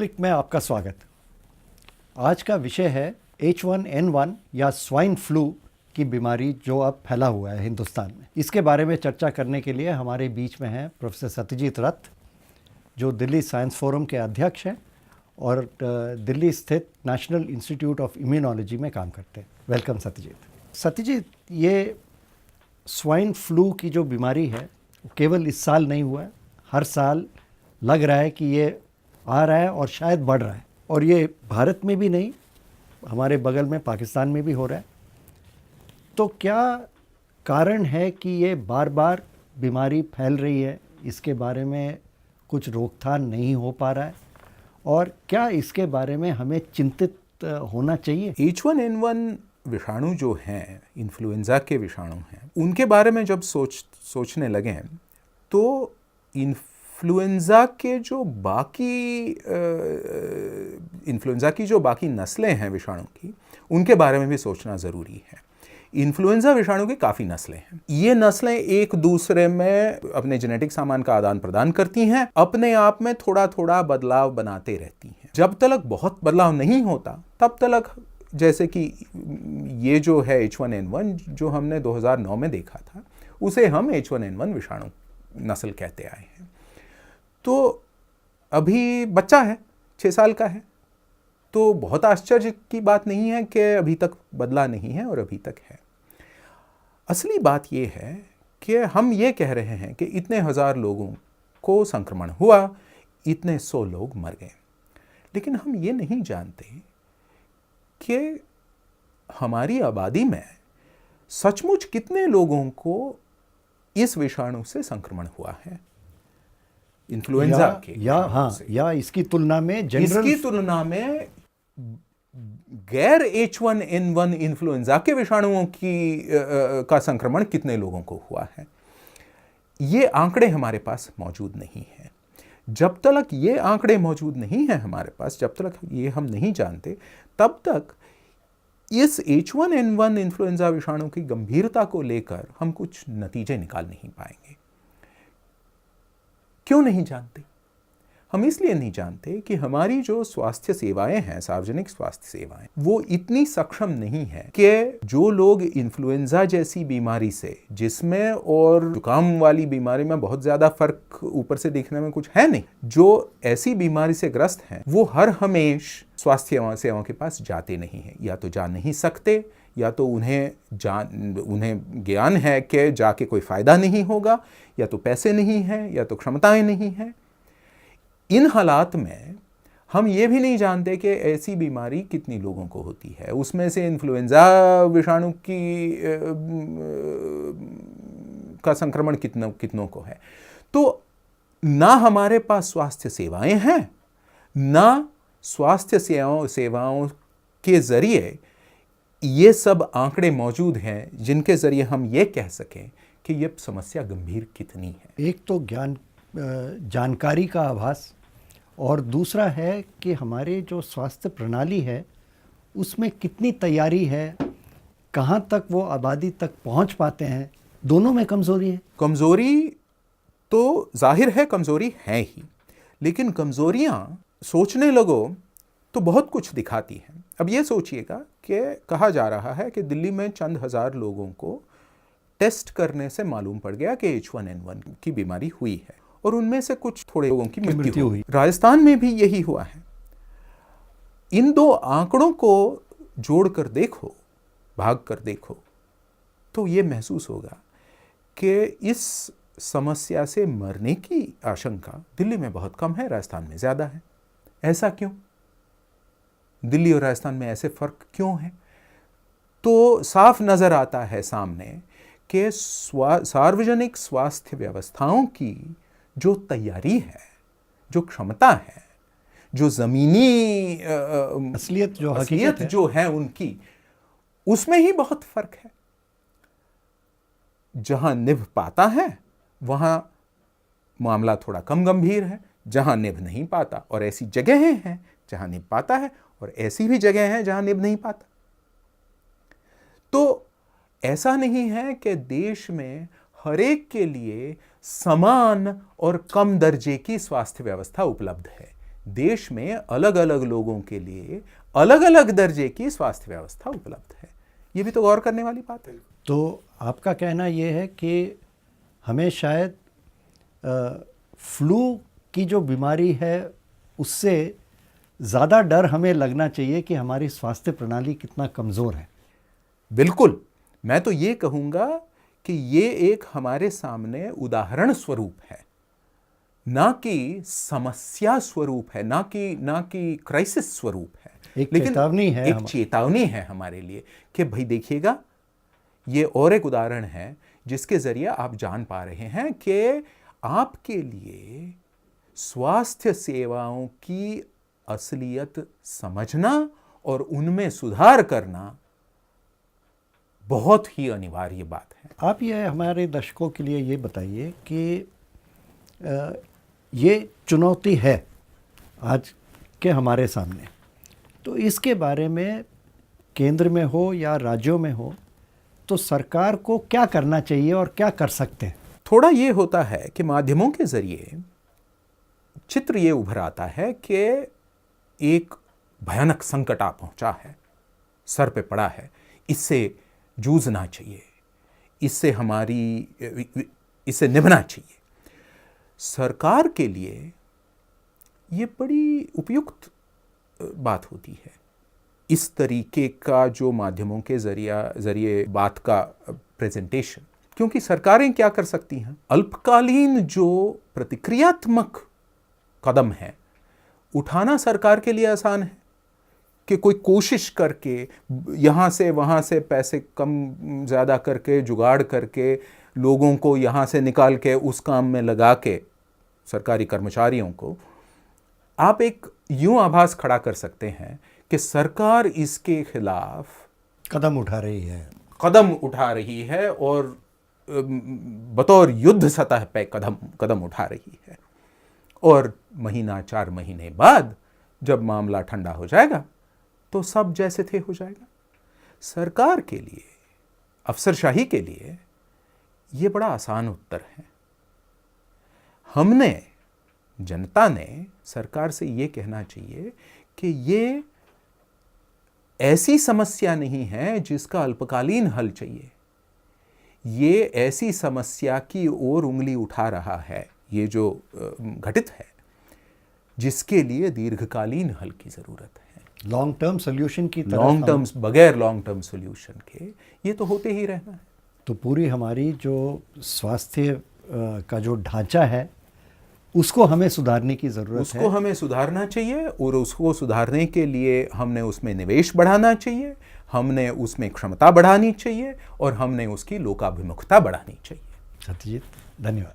Click में आपका स्वागत। आज का विषय है H1N1 या स्वाइन फ्लू की बीमारी जो अब फैला हुआ है हिंदुस्तान में। इसके बारे में चर्चा करने के लिए हमारे बीच में हैं प्रोफेसर सत्यजीत रथ, जो दिल्ली साइंस फोरम के अध्यक्ष हैं और दिल्ली स्थित नेशनल इंस्टीट्यूट ऑफ इम्यूनोलॉजी में काम करते हैं। वेलकम सत्यजीत। सत्यजीत, ये स्वाइन फ्लू की जो बीमारी है केवल इस साल नहीं हुआ है, हर साल लग रहा है कि ये आ रहा है और शायद बढ़ रहा है, और ये भारत में भी नहीं, हमारे बगल में पाकिस्तान में भी हो रहा है। तो क्या कारण है कि ये बार बार बीमारी फैल रही है? इसके बारे में कुछ रोकथाम नहीं हो पा रहा है, और क्या इसके बारे में हमें चिंतित होना चाहिए? H1N1 विषाणु जो हैं, इन्फ्लुएंजा के विषाणु हैं, उनके बारे में जब सोचने लगे तो इन्फ्लुएंजा की जो बाकी नस्लें हैं विषाणु की, उनके बारे में भी सोचना ज़रूरी है। इन्फ्लुएंजा विषाणु की काफ़ी नस्लें हैं। ये नस्लें एक दूसरे में अपने जेनेटिक सामान का आदान प्रदान करती हैं, अपने आप में थोड़ा थोड़ा बदलाव बनाते रहती हैं। जब तक बहुत बदलाव नहीं होता तब तक, जैसे कि ये जो है H1N1 जो हमने 2009 में देखा था, उसे हम H1N1 विषाणु नस्ल कहते आए हैं। तो अभी बच्चा है, 6 साल का है, तो बहुत आश्चर्य की बात नहीं है कि अभी तक बदला नहीं है, और अभी तक है। असली बात यह है कि हम ये कह रहे हैं कि इतने हजार लोगों को संक्रमण हुआ, इतने 100 लोग मर गए, लेकिन हम ये नहीं जानते कि हमारी आबादी में सचमुच कितने लोगों को इस विषाणु से संक्रमण हुआ है, इन्फ्लुएंजा के या इसकी तुलना में गैर H1N1 इन्फ्लुएंजा के विषाणुओं का संक्रमण कितने लोगों को हुआ है। ये आंकड़े हमारे पास मौजूद नहीं हैं। जब तक ये आंकड़े मौजूद नहीं हैं हमारे पास, जब तक ये हम नहीं जानते, तब तक इस H1N1 इन्फ्लुएंजा विषाणु की गंभीरता को लेकर हम कुछ नतीजे निकाल नहीं पाएंगे। क्यों नहीं जानते? हम इसलिए नहीं जानते कि हमारी जो स्वास्थ्य सेवाएं हैं, सार्वजनिक स्वास्थ्य सेवाएं, वो इतनी सक्षम नहीं है कि जो लोग इन्फ्लुएंजा जैसी बीमारी से, जिसमें और जुकाम वाली बीमारी में बहुत ज्यादा फर्क ऊपर से देखने में कुछ है नहीं, जो ऐसी बीमारी से ग्रस्त हैं, वो हर हमेश स्वास्थ्य सेवाओं के पास जाते नहीं हैं। या तो जा नहीं सकते, या तो उन्हें ज्ञान है कि जाके कोई फायदा नहीं होगा, या तो पैसे नहीं हैं, या तो क्षमताएं नहीं हैं। इन हालात में हम ये भी नहीं जानते कि ऐसी बीमारी कितनी लोगों को होती है, उसमें से इन्फ्लुएंजा विषाणु का संक्रमण कितनों को है। तो ना हमारे पास स्वास्थ्य सेवाएं हैं, ना स्वास्थ्य सेवाओं के जरिए ये सब आंकड़े मौजूद हैं जिनके जरिए हम ये कह सकें कि ये समस्या गंभीर कितनी है। एक तो जानकारी का आभास, और दूसरा है कि हमारे जो स्वास्थ्य प्रणाली है उसमें कितनी तैयारी है, कहाँ तक वो आबादी तक पहुँच पाते हैं। दोनों में कमज़ोरी है। कमज़ोरी तो जाहिर है कमज़ोरी है ही, लेकिन कमज़ोरियाँ सोचने लगो तो बहुत कुछ दिखाती हैं। अब ये सोचिएगा कि कहा जा रहा है कि दिल्ली में चंद हजार लोगों को टेस्ट करने से मालूम पड़ गया कि H1N1 की बीमारी हुई है, और उनमें से कुछ थोड़े लोगों की मृत्यु हुई। राजस्थान में भी यही हुआ है। इन दो आंकड़ों को जोड़कर देखो, भाग कर देखो, तो ये महसूस होगा कि इस समस्या से मरने की आशंका दिल्ली में बहुत कम है, राजस्थान में ज्यादा है। ऐसा क्यों? दिल्ली और राजस्थान में ऐसे फर्क क्यों है? तो साफ नजर आता है सामने कि सार्वजनिक स्वास्थ्य व्यवस्थाओं की जो तैयारी है, जो क्षमता है, जो जमीनी असलियत जो है उनकी, उसमें ही बहुत फर्क है। जहां निभ पाता है वहां मामला थोड़ा कम गंभीर है, जहां निभ नहीं पाता, और ऐसी जगहें हैं जहां निभ पाता है, और ऐसी भी जगह है जहां निभ नहीं पाता। तो ऐसा नहीं है कि देश में हर एक के लिए समान और कम दर्जे की स्वास्थ्य व्यवस्था उपलब्ध है। देश में अलग अलग लोगों के लिए अलग अलग दर्जे की स्वास्थ्य व्यवस्था उपलब्ध है। ये भी तो गौर करने वाली बात है। तो आपका कहना ये है कि हमें शायद फ्लू की जो बीमारी है उससे ज़्यादा डर हमें लगना चाहिए कि हमारी स्वास्थ्य प्रणाली कितना कमज़ोर है। बिल्कुल, मैं तो ये कहूँगा कि ये एक हमारे सामने उदाहरण स्वरूप है, ना कि समस्या स्वरूप है, ना कि क्राइसिस स्वरूप है। एक चेतावनी है, एक चेतावनी है हमारे लिए कि भाई देखिएगा, ये और एक उदाहरण है जिसके जरिए आप जान पा रहे हैं कि आपके लिए स्वास्थ्य सेवाओं की असलियत समझना और उनमें सुधार करना बहुत ही अनिवार्य बात है। आप ये हमारे दर्शकों के लिए ये बताइए कि ये चुनौती है आज के हमारे सामने, तो इसके बारे में केंद्र में हो या राज्यों में हो तो सरकार को क्या करना चाहिए और क्या कर सकते हैं? थोड़ा ये होता है कि माध्यमों के जरिए चित्र ये उभर आता है कि एक भयानक संकट आ पहुंचा है, सर पे पड़ा है, इससे जूझना चाहिए, इससे निभना चाहिए। सरकार के लिए ये बड़ी उपयुक्त बात होती है इस तरीके का जो माध्यमों के जरिए बात का प्रेजेंटेशन, क्योंकि सरकारें क्या कर सकती हैं? अल्पकालीन जो प्रतिक्रियात्मक कदम है उठाना सरकार के लिए आसान है कि कोई कोशिश करके यहाँ से वहाँ से पैसे कम ज़्यादा करके जुगाड़ करके लोगों को यहाँ से निकाल के उस काम में लगा के सरकारी कर्मचारियों को आप एक यूं आभास खड़ा कर सकते हैं कि सरकार इसके खिलाफ कदम उठा रही है और बतौर युद्ध सतह पे कदम उठा रही है। और महीना 4 महीने बाद जब मामला ठंडा हो जाएगा तो सब जैसे थे हो जाएगा। सरकार के लिए, अफसरशाही के लिए ये बड़ा आसान उत्तर है। हमने, जनता ने सरकार से ये कहना चाहिए कि ये ऐसी समस्या नहीं है जिसका अल्पकालीन हल चाहिए, ये ऐसी समस्या की ओर उंगली उठा रहा है, ये जो घटित है, जिसके लिए दीर्घकालीन हल की जरूरत है। लॉन्ग टर्म सोल्यूशन की तरफ बगैर लॉन्ग टर्म सोल्यूशन के ये तो होते ही रहना है। तो पूरी हमारी जो स्वास्थ्य का जो ढांचा है उसको हमें सुधारने की ज़रूरत है। उसको हमें सुधारना चाहिए और उसको सुधारने के लिए हमने उसमें निवेश बढ़ाना चाहिए, हमने उसमें क्षमता बढ़ानी चाहिए और हमने उसकी लोकाभिमुखता बढ़ानी चाहिए। सत्यजीत, धन्यवाद।